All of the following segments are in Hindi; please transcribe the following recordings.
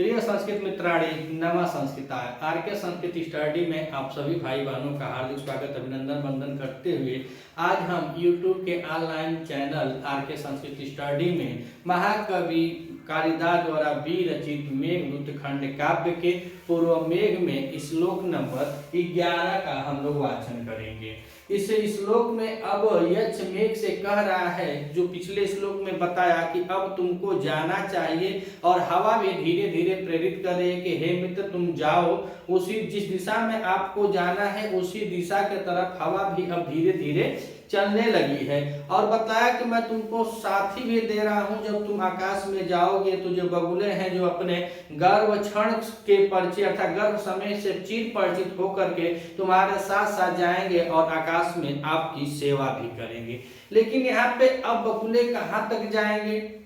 प्रिय संस्कृत मित्राणी नमः संस्कृताय आरके संस्कृत स्टडी में आप सभी भाई बहनों का हार्दिक स्वागत अभिनंदन वंदन करते हुए आज हम YouTube के online channel RK Sanskrit study में महाकवि कालिदास द्वारा विरचित मेघदूत खंड काव्य के पूर्व मेघ में श्लोक नंबर 11 का हम लोग वाचन करेंगे। इस श्लोक में अब यक्ष मेघ से कह रहा है, जो पिछले श्लोक में बताया कि अब तुमको जाना चाहिए और हवा भी धीरे धीरे प्रेरित कर रही है कि हे मित्र तुम जाओ, उसी जिस दिशा में आपको जाना है उसी दिशा के तरफ हवा भी अब धीरे धीरे चलने लगी है। और बताया कि मैं तुमको साथी भी दे रहा हूं, जब तुम आकाश में जाओगे तो जो बगुले हैं जो अपने गर्भ क्षण के परिचय अर्थात गर्भ समय से चिर परिचित होकर के तुम्हारे साथ साथ जाएंगे और आकाश में आपकी सेवा भी करेंगे। लेकिन यहाँ पे अब बगुले कहाँ तक जाएंगे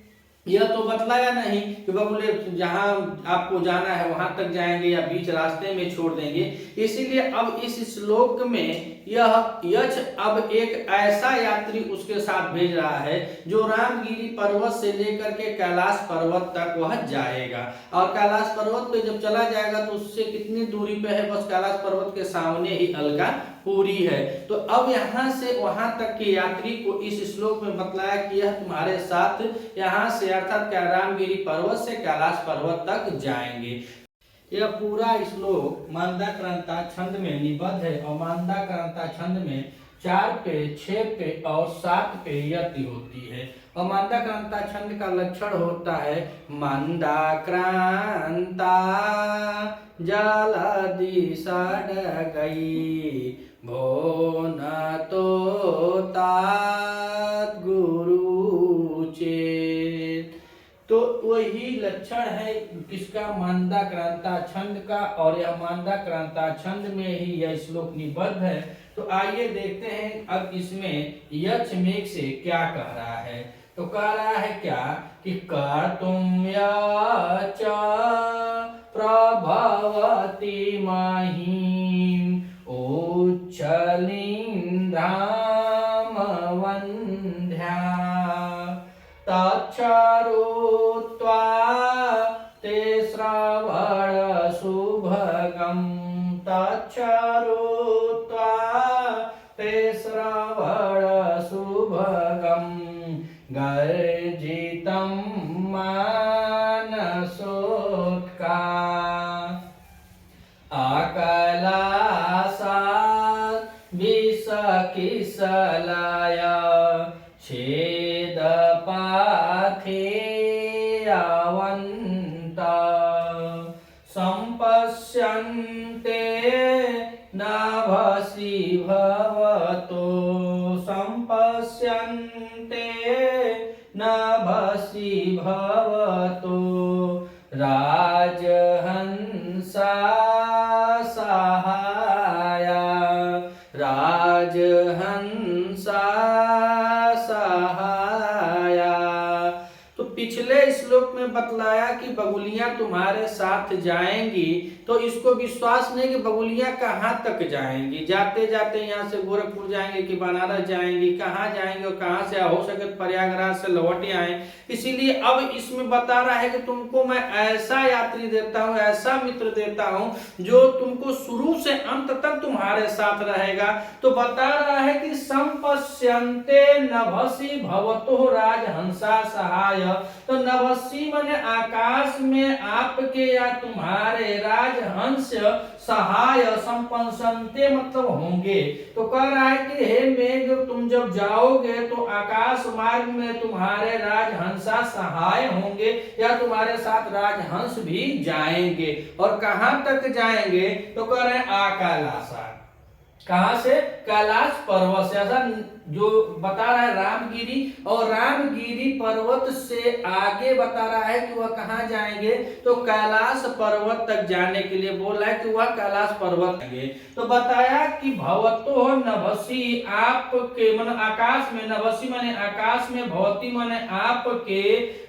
यह तो बतलाया नहीं कि बगुले जहां आपको जाना है वहां तक जाएंगे या बीच रास्ते में छोड़ देंगे। इसीलिए अब इस श्लोक में यह यक्ष अब एक ऐसा यात्री उसके साथ भेज रहा है जो रामगिरी पर्वत से लेकर के कैलाश पर्वत तक वह जाएगा। और कैलाश पर्वत पे जब चला जाएगा तो उससे कितनी दूरी पे है, बस कैलाश पर्वत के सामने ही अलका पूरी है। तो अब यहाँ से वहां तक के यात्री को इस श्लोक में बतलाया कि यह तुम्हारे साथ यहाँ से अर्थात रामगिरी पर्वत से कैलाश पर्वत तक जाएंगे। यह पूरा श्लोक मांदाक्रांता छंद में निबद्ध है और मांदाक्रांता छंद में 4 पे 6 पे और 7 पे यति होती है। और मांदाक्रांता छंद का लक्षण होता है मांदाक्रांता जलधि सडगई भो न तो तात गुरु चेत। तो वही लक्षण है किसका, मांदाक्रांता छंद का। और यह मांदाक्रांता छंद में ही यह श्लोक निबद्ध है। तो आइए देखते हैं अब इसमें यक्ष मेघ से क्या कह रहा है। तो कह रहा है क्या कि कर्तुम यच्च प्रभवति महिम उच्छलिन्धाम वन्ध्या तच्छरुत्वा ते श्रवण सुभगं तच्छरुत्वा ते श्रवण सुभगं गर्जितं मानसोत्का आकलासात् विषकिसलय छेदपाथेयवन्त सम्पश्यन्ते नभसि भवतो सम्पश्यन्ते नभसि भवतो राजहंसा सहाया राजहंसा सहाया। तो पिछले श्लोक में बतलाया कि बगुलियां तुम्हारे साथ जाएंगी, तो इसको विश्वास नहीं कि बगुलियां कहाँ तक जाएंगी, जाते जाते यहाँ से गोरखपुर जाएंगे कि बनारस जाएंगी, कहाँ जाएंगे और कहाँ से हो सके प्रयागराज से लौट आए। इसीलिए अब इसमें बता रहा है कि तुमको मैं ऐसा यात्री देता हूँ, ऐसा मित्र देता हूँ जो तुमको शुरू से अंत तक तुम्हारे साथ रहेगा। तो बता रहा है कि संपश्यन्ते नभसि भवतो राजहंसा सहाय। तो नभसि माने आकाश में आपके या तुम्हारे राजहंस सहाय, संपश्यन्ते मतलब होंगे। तो कह रहा है कि हे मेघ तुम जब जाओगे तो आकाश मार्ग में तुम्हारे राजहंसा सहाय होंगे या तुम्हारे साथ राजहंस भी जाएंगे। और कहां तक जाएंगे तो कह रहे हैं आकालासा, कहां से, कैलाश पर्वत से। ऐसा जो बता रहा है रामगिरी, और रामगिरी पर्वत से आगे बता रहा है कि वह कहाँ जाएंगे तो कैलाश पर्वत तक जाने के लिए बोल रहा है कि वह कैलाश पर्वत जाएंगे। तो बताया कि भवतो नभसि आपके मन आकाश में, नभसि माने आकाश में, भवती माने आपके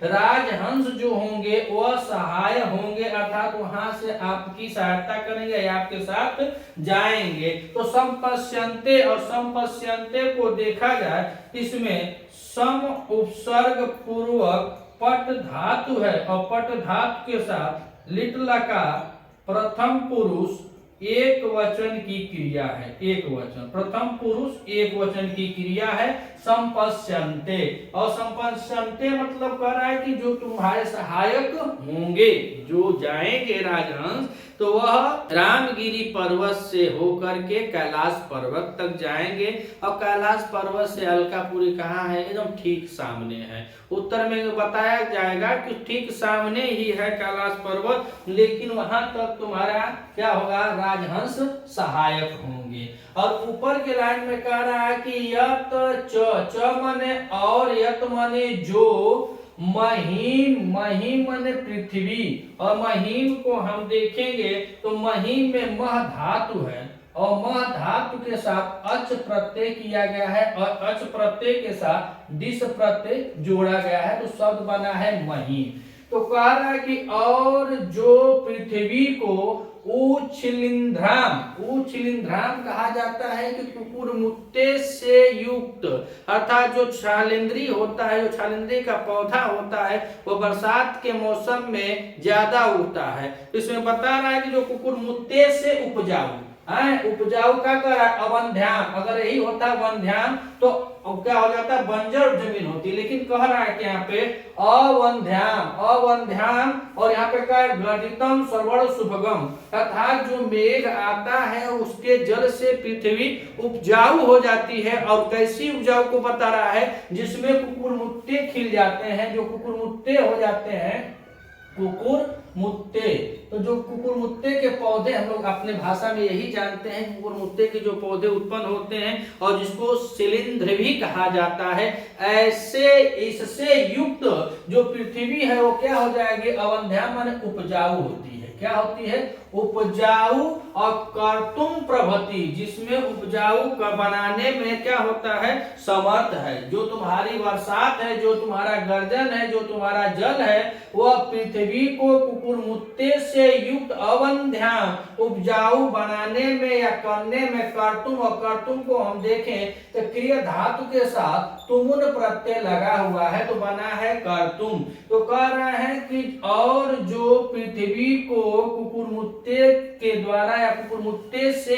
राजहंस जो होंगे वह सहाय होंगे अर्थात वहां से आपकी सहायता करेंगे, आपके साथ जाएंगे। तो संपश्यन्ते और संपश्यन्ते को देखा जाए इसमें सम उपसर्ग पूर्वक पट धातु है और पट धातु के साथ लिट लकार प्रथम पुरुष एक वचन की क्रिया है। एक वचन, प्रथम पुरुष एक वचन की क्रिया है। संपश्यन्ते, और संपश्यन्ते मतलब कह रहा है कि जो तुम्हारे सहायक होंगे, जो जाएंगे राजहंस, तो वह रामगिरी पर्वत से होकर के कैलाश पर्वत तक जाएंगे। और कैलाश पर्वत से अलकापुरी कहाँ है? एकदम ठीक सामने है। उत्तर में बताया जाएगा कि ठीक सामने ही है कैलाश पर्वत, लेकिन वहां तक तुम्हारा क्या होगा? राजहंस सहायक होंगे। और ऊपर के लाइन में कह रहा है कि यत च माने और, यत माने जो, महीम, महीम माने पृथ्वी, और महीम को हम देखेंगे तो महीम में मह धातु है, और मह धातु के साथ अच प्रत्यय किया गया है, और अच प्रत्यय के साथ दिस प्रत्यय जोड़ा गया है, तो शब्द बना है महीम। तो कह रहा है कि और जो पृथ्वी को उच्छिलिंध्राम, उच्छिलिंध्राम कहा जाता है कि कुकुरमुत्ते से युक्त, अर्थात जो छालेंद्री होता है, जो छालेंद्री का पौधा होता है, वो बरसात के मौसम में ज्यादा उगता है। इसमें बता रहा है कि जो कुकुरमुत्ते से उपजाऊ, उपजाऊ का कर अवंध्याम, अगर यही होता वंध्याम तो क्या हो जाता? बंजर जमीन होती। लेकिन कह रहा है कि यहाँ पे अवंध्याम, अवंध्याम, और यहाँ पे क्या है? गदितम श्रवण शुभगम, अर्थात जो मेघ आता है उसके जल से पृथ्वी उपजाऊ हो जाती है। और कैसी उपजाऊ को बता रहा है? जिसमें कुकुरमुत्ते खिल जाते हैं, जो कुकुरमुत्ते हो जाते हैं, कुकुरमुत्ते। तो जो कुकुरमुत्ते के पौधे, हम लोग अपने भाषा में यही जानते हैं, कुकुरमुत्ते के जो पौधे उत्पन्न होते हैं और जिसको शिलींध्र भी कहा जाता है, ऐसे इससे युक्त जो पृथ्वी है वो क्या हो जाएगी? अवंध्या माने उपजाऊ होती है। क्या होती है? उपजाऊ। और कर्तुम प्रभति, जिसमें उपजाऊ का बनाने में क्या होता है? समर्थ है। जो तुम्हारी बरसात है, जो तुम्हारा गर्जन है, जो तुम्हारा जल है, वह पृथ्वी को कुकुरमुत्ते से युक्त अवंध्याम उपजाऊ बनाने में या करने में कर्तुम, और कर्तुम को हम देखें तो क्रिया धातु के साथ तुमुन प्रत्यय लगा हुआ है, तो बना है कर्तुम। तो कह रहे हैं कि और जो पृथ्वी को कुकुरमुत्ते के द्वारा या कुकुरमुत्ते से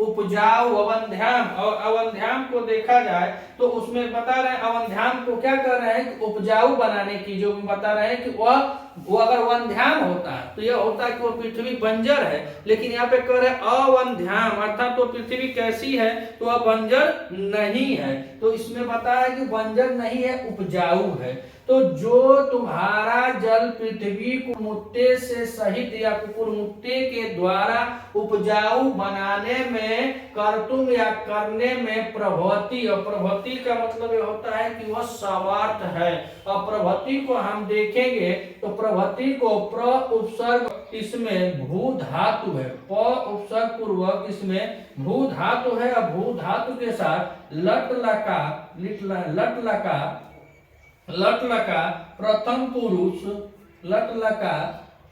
उपजाऊ अवंध्याम, और अवंध्याम को देखा जाए तो उसमें बता रहे हैं अवंध्याम को क्या कर रहे हैं? उपजाऊ बनाने की, जो बता रहे हैं कि वो अगर वंध्याम होता है तो यह होता है कि वो पृथ्वी बंजर है, लेकिन यहाँ पे कह रहे हैं अवंध्याम, अर्थात तो पृथ्वी कैसी है? तो वह बंजर नहीं है। तो इसमें बताया कि बंजर नहीं है, उपजाऊ है। तो जो तुम्हारा जल पृथ्वी कुकुरमुत्ते से सहित या कुकुरमुत्ते के द्वारा उपजाऊ बनाने में, कर्तुम या करने में प्रभवती, और प्रभवती का मतलब ये होता है कि वह समर्थ है। और प्रभवती को हम देखेंगे तो प्रभवती को प्र उपसर्ग इसमें भू धातु है, प उपसर्ग पूर्वक इसमें भू धातु है, और भू धातु के साथ लट लका प्रथम पुरुष, लट लका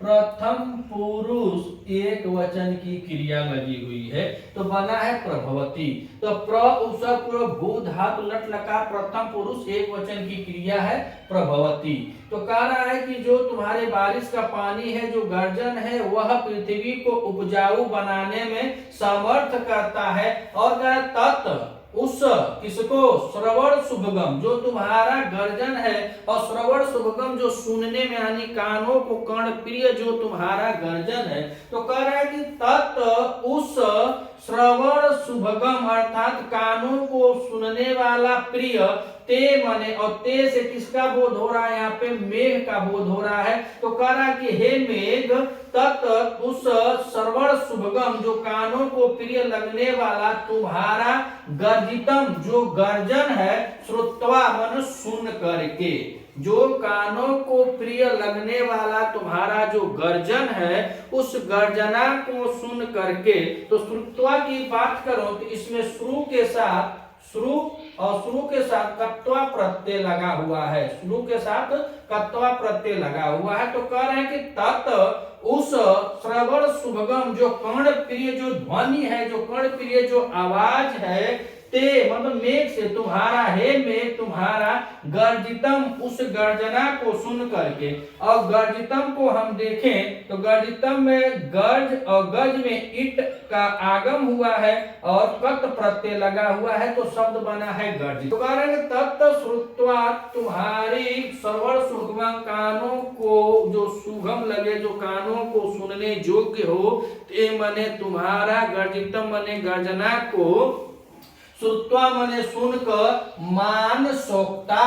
प्रथम पुरुष एक वचन की क्रिया लगी हुई है, तो बना है प्रभवती। तो प्र उपसर्ग पूर्वक भू धातु लट लकार प्रथम पुरुष एक वचन की क्रिया है प्रभवती। तो कह रहा है कि जो तुम्हारे बारिश का पानी है, जो गर्जन है, वह पृथ्वी को उपजाऊ बनाने में समर्थ करता है। और कह तत् उस किसको? श्रवण शुभगम, जो तुम्हारा गर्जन है, और श्रवण शुभगम जो सुनने में यानी कानों को कर्ण प्रिय जो तुम्हारा गर्जन है। तो कह रहा है कि तत् उस श्रवण शुभगम अर्थात कानों को सुनने वाला प्रिय, ते माने, और ते से किसका बोध हो रहा है? यहाँ पे मेघ का बोध हो रहा है। तो कह रहा कि हे मेघ, तत् उस श्रवण शुभगम जो कानों को प्रिय लगने वाला तुम्हारा गर्जितम जो गर्जन है, श्रुत्वा मन सुन करके, जो कानों को प्रिय लगने वाला तुम्हारा जो गर्जन है, उस गर्जना को सुन करके। तो श्रुत्वा की बात करो तो इसमें श्रु के साथ श्रु और श्रु के साथ कत्वा प्रत्यय लगा हुआ है, श्रु के साथ कत्वा प्रत्यय लगा हुआ है। तो कह रहे हैं कि तत् उस श्रवण शुभगम जो कर्ण प्रिय जो ध्वनि है, जो कर्ण प्रिय जो आवाज है, ते मतलब मेघ से तुम्हारा, हे मेघ तुम्हारा, गर्जितम उस गर्जना को सुन करके। और गर्जितम को हम देखें तो गर्जितम में गर्ज और गज में इट का आगम हुआ है और कत प्रत्यय लगा हुआ है तो शब्द बना है गर्जित। तो कारण तत्त श्रुत्वा तुम्हारी श्रवण सुगम, कानों को जो सुगम लगे, जो कानों को सुनने योग्य हो, ते मने तुम्हारा, गर्जितम मने गर्जना को, श्रुत्वा मने सुनकर, मानसोक्ता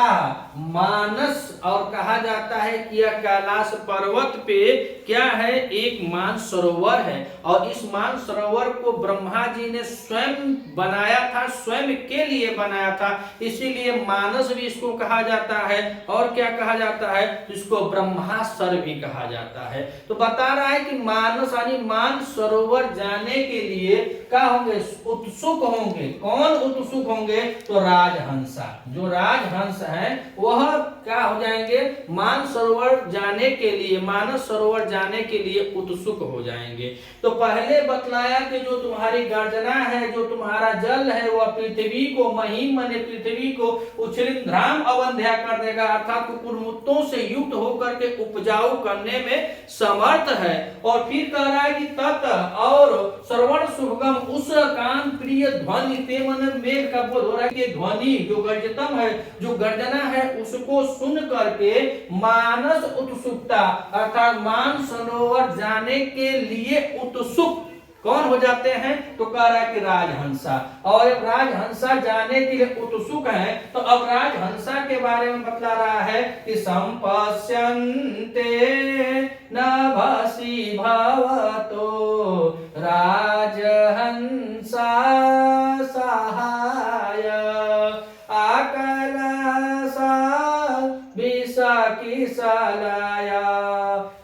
मानस, और कहा जाता है कि यह कैलाश पर्वत पे क्या है, एक मान सरोवर है। और इस मान सरोवर को ब्रह्मा जी ने स्वयं बनाया था, स्वयं के लिए बनाया था, इसीलिए मानस भी इसको कहा जाता है। और क्या कहा जाता है, इसको ब्रह्मास्त्र भी कहा जाता है। तो बता रहा है कि मानस यानी मान सरोवर जाने के लिए क्या होंगे, उत्सुक होंगे। कौन उत्सुक होंगे, तो राजहंसा, जो राजहंस हैं वह क्या हो जाएंगे, मान सरोवर जाने के लिए, मानस सरोवर जाने के लिए उत्सुक हो जाएंगे। तो पहले बतलाया कि जो तुम्हारी गर्जना है, जो तुम्हारा जल है, वह पृथ्वी को, महीम माने पृथ्वी को उच्छृंद्राम अवंध्या कर देगा, अर्थात कुकुरमुत्तों से युक्त होकर के उपजाऊ करने में समर्थ है। और फिर कह रहा है कि तत् और श्रवण सुभगम उस कान प्रिय ध्वनि, ते मन मेघ का बोध हो रहा है कि ध्वनि जो गर्जतम है, जो गर्जना है, उसको सुन करके मानस उत्सुकता अर्थात मान सरोवर जाने के लिए उत्सुक कौन हो जाते हैं, तो कह रहा है कि राजहंसा। और राजहंसा जाने के लिए उत्सुक है। तो अब राजहंसा के बारे में बतला रहा है कि संपश्यन्ते नभसि भवतो राजहंसा सहाय आकलसा विशाकिशलाया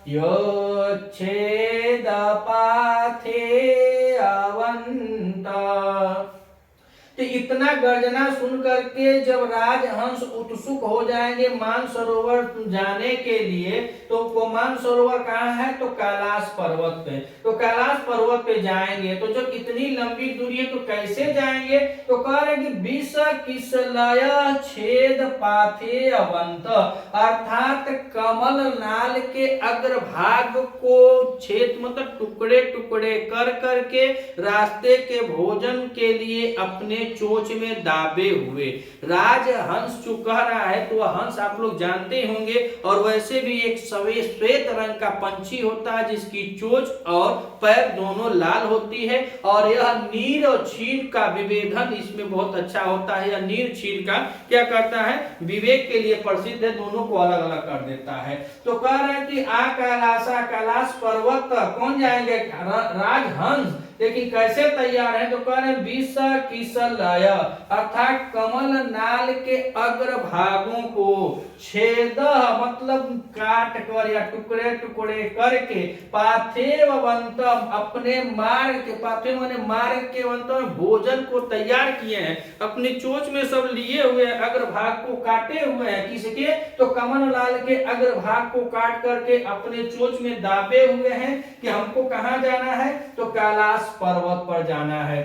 योच्छेद पाथे अवंत। तो इतना गर्जना सुन करके जब राजहंस उत्सुक हो जाएंगे मान सरोवर जाने के लिए, तो वो मान सरोवर कहाँ है, तो कैलाश पर्वत पे। तो कैलाश पर्वत पे जाएंगे तो जब इतनी लंबी दूरी है तो कैसे जाएंगे, तो कह रहे कि विष किसलय छेद पाथे अवंत, अर्थात कमल नाल के अग्रभाग को छेद मतलब टुकड़े टुकड़े कर करके रास्ते के भोजन के लिए अपने चोंच में दाबे हुए। राजहंस जो कह रहा है तो वह हंस आप लोग जानते होंगे, और वैसे भी एक श्वेत रंग का पंछी होता है जिसकी चोंच और पैर दोनों लाल होती है। और यह नीर और क्षीर का विभेदन इसमें बहुत अच्छा होता है। यह नीर क्षीर का क्या करता है, विवेक के लिए प्रसिद्ध है, दोनों को अलग अलग कर देता है। तो कह रहे हैं कि आ कैलाशा, कैलाश पर्वत कौन जाएंगे, राजहंस। लेकिन कैसे तैयार है, तो कह रहे हैं विष किसलय अर्थात कमल नाल के अग्रभागों को, छेद मतलब काट कर या टुकड़े टुकड़े करके, पाथेवंतम अपने मार्ग के, पाथे माने मार्ग के वंतम भोजन को तैयार किए हैं, अपनी चोंच में सब लिए हुए हैं, अग्रभाग को काटे हुए हैं। किसके, तो कमल लाल के अग्रभाग को काट करके अपने चोंच में दाबे हुए हैं कि हमको कहां जाना है, तो कैलाश पर्वत पर जाना है।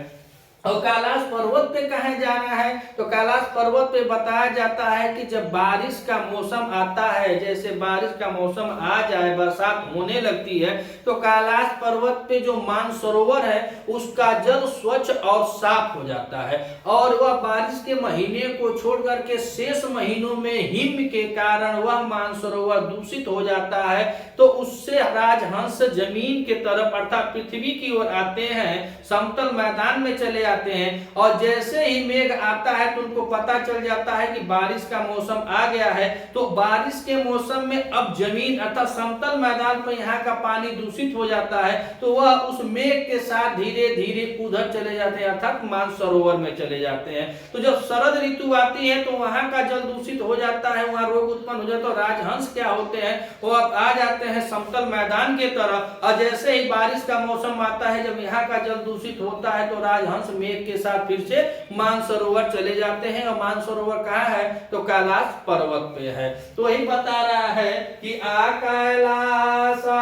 और कैलाश पर्वत पे कहाँ जाना है, तो कैलाश पर्वत पे बताया जाता है कि जब बारिश का मौसम आता है, जैसे बारिश का मौसम आ जाए, बरसात होने लगती है, तो कैलाश पर्वत पे जो मानसरोवर है उसका जल स्वच्छ और साफ हो जाता है। और वह बारिश के महीने को छोड़ करके शेष महीनों में हिम के कारण वह मानसरोवर दूषित हो जाता है। तो उससे राजहंस जमीन के तरफ अर्थात पृथ्वी की ओर आते हैं, समतल मैदान में चले जाते हैं। और जैसे ही मेघ आता है तो उनको पता चल जाता है कि बारिश का मौसम आ गया है। तो बारिश के मौसम में अब जमीन अर्थात समतल मैदान पर यहाँ का पानी दूषित हो जाता है, तो वह उस मेघ के साथ धीरे धीरे उधर चले जाते हैं अर्थात मानसरोवर में चले जाते हैं। तो जब शरद ऋतु आती है तो वहां का जल दूषित हो जाता है, वहां रोग उत्पन्न हो जाता है। तो राजहंस क्या होते हैं, वो अब आ जाते हैं समतल मैदान के तरफ। और जैसे ही बारिश का मौसम आता है, जब यहाँ का जल दूषित होता है, तो राजहंस मेघ के साथ फिर से मानसरोवर चले जाते हैं। और मानसरोवर कहाँ है, तो कैलाश पर्वत पे है। तो वही बता रहा है कि आ कैलासा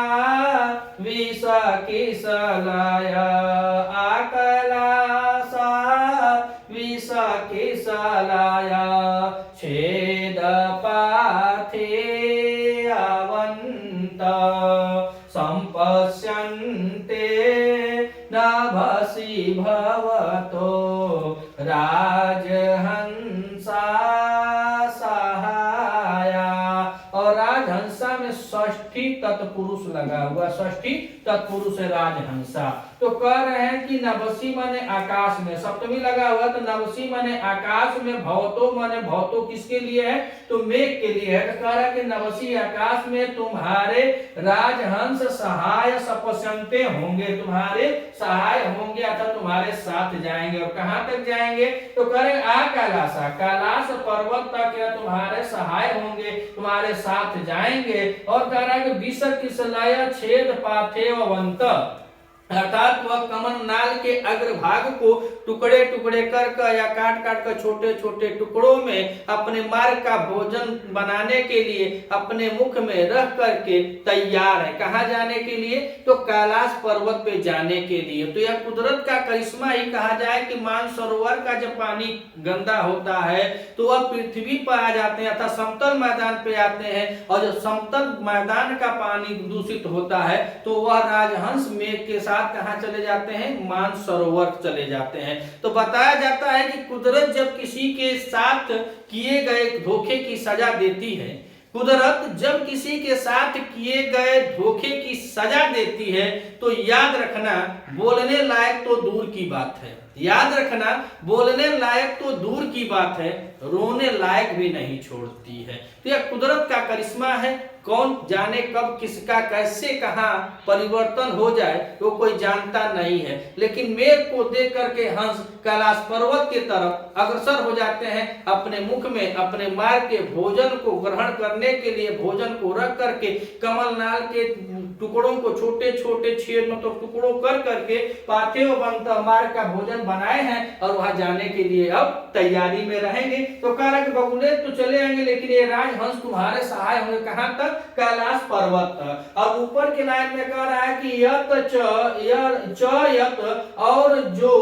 विष किसलय, आ कैलासा विष संपश्यन्ते नभसि भवतो राजहंसा सहाया। और राजहंसा में षष्ठी तत्पुरुष लगा हुआ, षष्ठी तत्पुरुष है राजहंसा। तो कह रहे हैं कि नभसी माने आकाश में, सप्तमी लगा हुआ तो नभसी माने आकाश में, भवतो माने भवतो किसके लिए है, तो मेघ के लिए है। तो कह रहा है कि नभसी आकाश में तुम्हारे राजहंस सहाय सपस्यन्ते होंगे, तुम्हारे सहाय होंगे अर्थात तुम्हारे साथ जाएंगे। और कहां तक जाएंगे, तो करें आ कैलासा, कैलाश पर्वत तक या तुम्हारे सहाय होंगे, तुम्हारे साथ जाएंगे। और कह रहा है कि विष किसलय छेद पाथेवंत, अर्थात वह कमल नाल के अग्रभाग को टुकड़े टुकड़े कर या काट काट कर छोटे छोटे टुकड़ों में अपने मार्ग का भोजन बनाने के लिए अपने मुख में रख करके तैयार है। कहाँ जाने के लिए, तो कैलाश पर्वत पे जाने के लिए। तो यह कुदरत का करिश्मा ही कहा जाए कि मानसरोवर का जब पानी गंदा होता है तो वह पृथ्वी पर आ जाते हैं अर्थात समतल मैदान पे आते हैं, और जब समतल मैदान का पानी दूषित होता है तो वह राजहंस मेघ के साथ कहां चले जाते हैं, मानसरोवर चले जाते हैं। तो बताया जाता है कि कुदरत जब किसी के साथ किए गए धोखे की सजा देती है, कुदरत जब किसी के साथ किए गए धोखे की सजा देती है तो याद रखना बोलने लायक तो दूर की बात है, याद रखना बोलने लायक तो दूर की बात है, रोने लायक भी नहीं छोड़ती है। तो यह कुदरत का करिश्मा है, कौन जाने कब किसका कैसे कहां परिवर्तन हो जाए तो कोई जानता नहीं है। लेकिन मेघ को देख करके हंस कैलाश पर्वत की तरफ अग्रसर हो जाते हैं, अपने मुख में अपने मार्ग के भोजन को ग्रहण करने के लिए भोजन को रख करके कमल नाल के टुकड़ों को छोटे छोटे छेद में तो टुकड़ों कर करके पाथेव बंत मार्ग का भोजन बनाए हैं और वहां जाने के लिए अब तैयारी में रहेंगे। तो कह रहा है कि बगुले तो चले आएंगे लेकिन ये राजहंस तुम्हारे सहाय होंगे, कहां तक, कैलाश पर्वत तक। और ऊपर के लाइन में कह रहा है कि यत च यत, और जो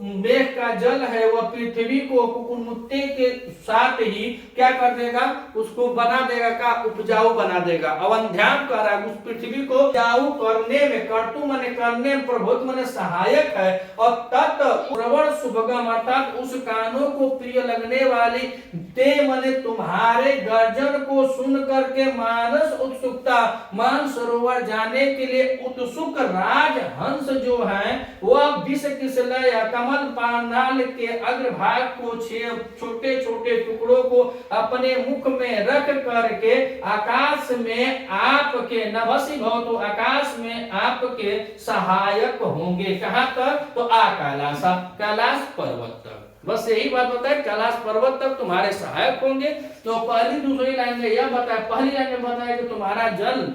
मेघ का जल है वह पृथ्वी को कुकुरमुत्ते के साथ ही क्या कर देगा, उसको बना देगा, का उपजाऊ बना देगा। अवंध्याम कह रहा है उस पृथ्वी को उपजाऊ करने में, कर्तु माने करने, प्रभुत्व माने सहायक है, और तत् प्रवण सुभगम अर्थात उस कानों को प्रिय लगने वाली, ते माने तुम्हारे गर्जन को सुन करके मानस उत्सुकता, मानसरोवर जाने के लिए उत्सुक राजहंस जो है वह विष किसलय कमल पानाल के अग्रभाग को छोटे छोटे टुकड़ों को अपने मुख में रख करके आकाश में आपके नभसी भवतो, आकाश में आपके सहायक होंगे। कहां तक, तो आ कैलासा, कैलाश पर्वत तक। बस यही बात बताए, कैलाश पर्वत तक तुम्हारे सहायक होंगे। तो पहली दूसरी लाइन में यह बताया, पहली लाइन में बताया कि तुम्हारा जल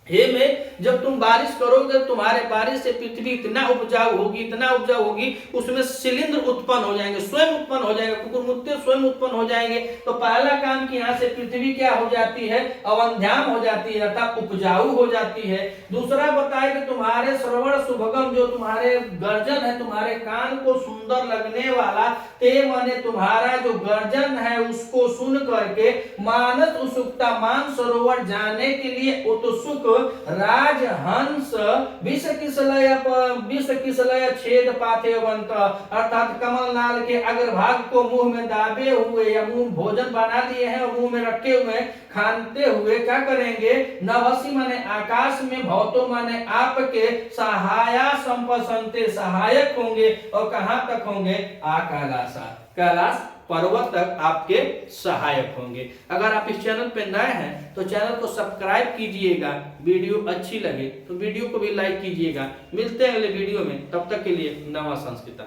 हे में जब तुम बारिश करोगे तुम्हारे बारिश से पृथ्वी इतना उपजाऊ होगी, इतना उपजाऊ होगी, उसमें शिलींध्र उत्पन्न हो जाएंगे, स्वयं उत्पन्न हो जाएंगे, कुकुरमुत्ते स्वयं उत्पन्न हो जाएंगे। तो पहला काम कि यहाँ से पृथ्वी क्या हो जाती है, अवंध्याम हो जाती है अर्थात उपजाऊ हो जाती है। दूसरा बताए कि तुम्हारे श्रवण सुभगम, जो तुम्हारे गर्जन है, तुम्हारे कान को सुंदर लगने वाला, ते माने तुम्हारा जो गर्जन है उसको सुन करके मानस उत्सुकता, मानसरोवर जाने के लिए उत्सुक राजहंस विष किसलय छेद पाथेवंत अर्थात कमल नाल के अग्रभाग को मुंह में दाबे हुए या मुंह भोजन बना दिए हैं और मुंह में रखे हुए खानते हुए क्या करेंगे, नभसी माने आकाश में, भवतो माने आपके, सहाया संपसंते सहायक होंगे। और कहां तक होंगे, आ कैलासा, कैलाश पर्वत तक आपके सहायक होंगे। अगर आप इस चैनल पे नए हैं तो चैनल को सब्सक्राइब कीजिएगा, वीडियो अच्छी लगे तो वीडियो को भी लाइक कीजिएगा। मिलते हैं अगले वीडियो में, तब तक के लिए नमः संस्कृता।